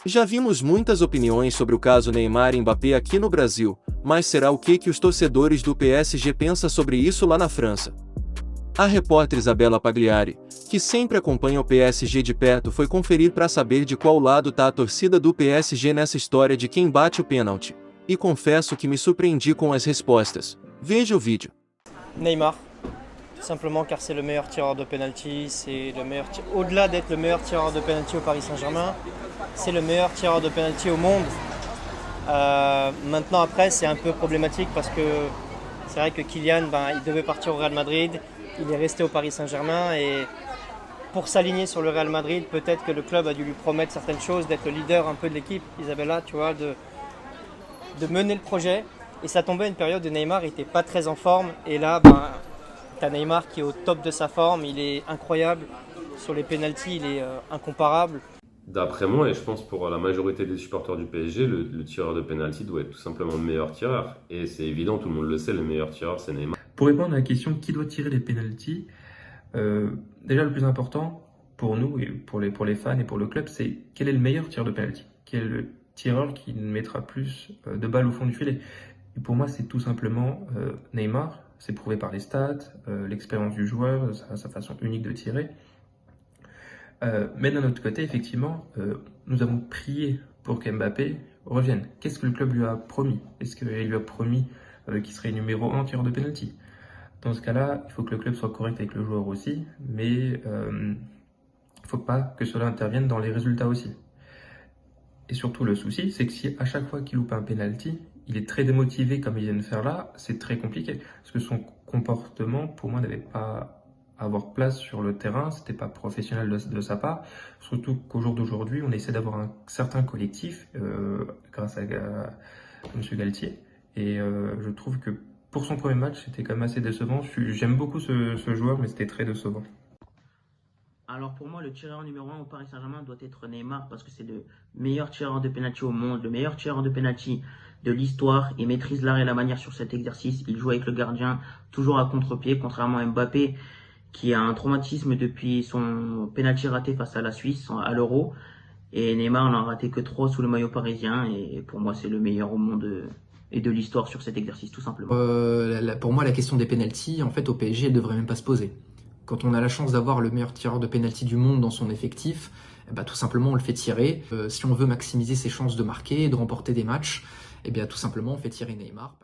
Já vimos muitas opiniões sobre o caso Neymar e Mbappé aqui no Brasil, mas será o que os torcedores do PSG pensam sobre isso lá na França? A repórter Isabella Pagliari, que sempre acompanha o PSG de perto, foi conferir para saber de qual lado tá a torcida do PSG nessa história de quem bate o pênalti. E confesso que me surpreendi com as respostas. Veja o vídeo. Neymar, tout simplement car c'est le meilleur tireur de penalty, c'est le meilleur au-delà d'être le meilleur tireur de penalty au Paris Saint-Germain, c'est le meilleur tireur de penalty au monde. Maintenant après c'est un peu problématique parce que c'est vrai que Kylian il devait partir au Real Madrid, il est resté au Paris Saint-Germain et pour s'aligner sur le Real Madrid, peut-être que le club a dû lui promettre certaines choses, d'être le leader un peu de l'équipe, Isabella, tu vois, de mener le projet. Et ça tombait à une période où Neymar n'était pas très en forme. Et là, t'as Neymar qui est au top de sa forme, il est incroyable. Sur les pénaltys, il est incomparable. D'après moi, et je pense pour la majorité des supporters du PSG, le tireur de penalty doit être tout simplement le meilleur tireur. Et c'est évident, tout le monde le sait, le meilleur tireur, c'est Neymar. Pour répondre à la question qui doit tirer les pénaltys, déjà le plus important pour nous et pour les fans et pour le club, c'est quel est le meilleur tireur de penalty, quel est le tireur qui mettra plus de balles au fond du filet. Et pour moi, c'est tout simplement Neymar. C'est prouvé par les stats, l'expérience du joueur, sa façon unique de tirer. Mais d'un autre côté, effectivement, nous avons prié pour qu'Mbappé revienne. Qu'est-ce que le club lui a promis? Est-ce qu'il lui a promis qu'il serait numéro 1 tireur de penalty? Dans ce cas-là, il faut que le club soit correct avec le joueur aussi, mais il ne faut pas que cela intervienne dans les résultats aussi. Et surtout, le souci, c'est que si à chaque fois qu'il loupe un penalty, il est très démotivé comme il vient de faire là, c'est très compliqué. Parce que son comportement, pour moi, n'avait pas à avoir place sur le terrain, c'était pas professionnel de sa part. Surtout qu'au jour d'aujourd'hui, on essaie d'avoir un certain collectif grâce à M. Galtier. Et je trouve que pour son premier match, c'était quand même assez décevant. J'aime beaucoup ce joueur, mais c'était très décevant. Alors pour moi, le tireur numéro 1 au Paris Saint-Germain doit être Neymar parce que c'est le meilleur tireur de penalty au monde, le meilleur tireur de penalty de l'histoire. Il maîtrise l'art et la manière sur cet exercice. Il joue avec le gardien toujours à contre-pied, contrairement à Mbappé qui a un traumatisme depuis son penalty raté face à la Suisse à l'Euro. Et Neymar n'en a raté que 3 sous le maillot parisien et pour moi c'est le meilleur au monde et de l'histoire sur cet exercice tout simplement. Pour moi la question des penalties, en fait au PSG elle devrait même pas se poser. Quand on a la chance d'avoir le meilleur tireur de penalty du monde dans son effectif, tout simplement on le fait tirer. Si on veut maximiser ses chances de marquer et de remporter des matchs, tout simplement on fait tirer Neymar.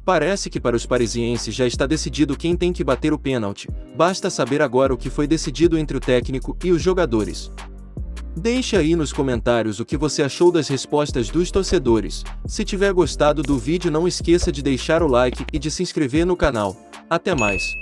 Parece que para os parisienses já está decidido quem tem que bater o pênalti. Basta saber agora o que foi decidido entre o técnico e os jogadores. Deixe aí nos comentários o que você achou das respostas dos torcedores. Se tiver gostado do vídeo, não esqueça de deixar o like e de se inscrever no canal. Até mais!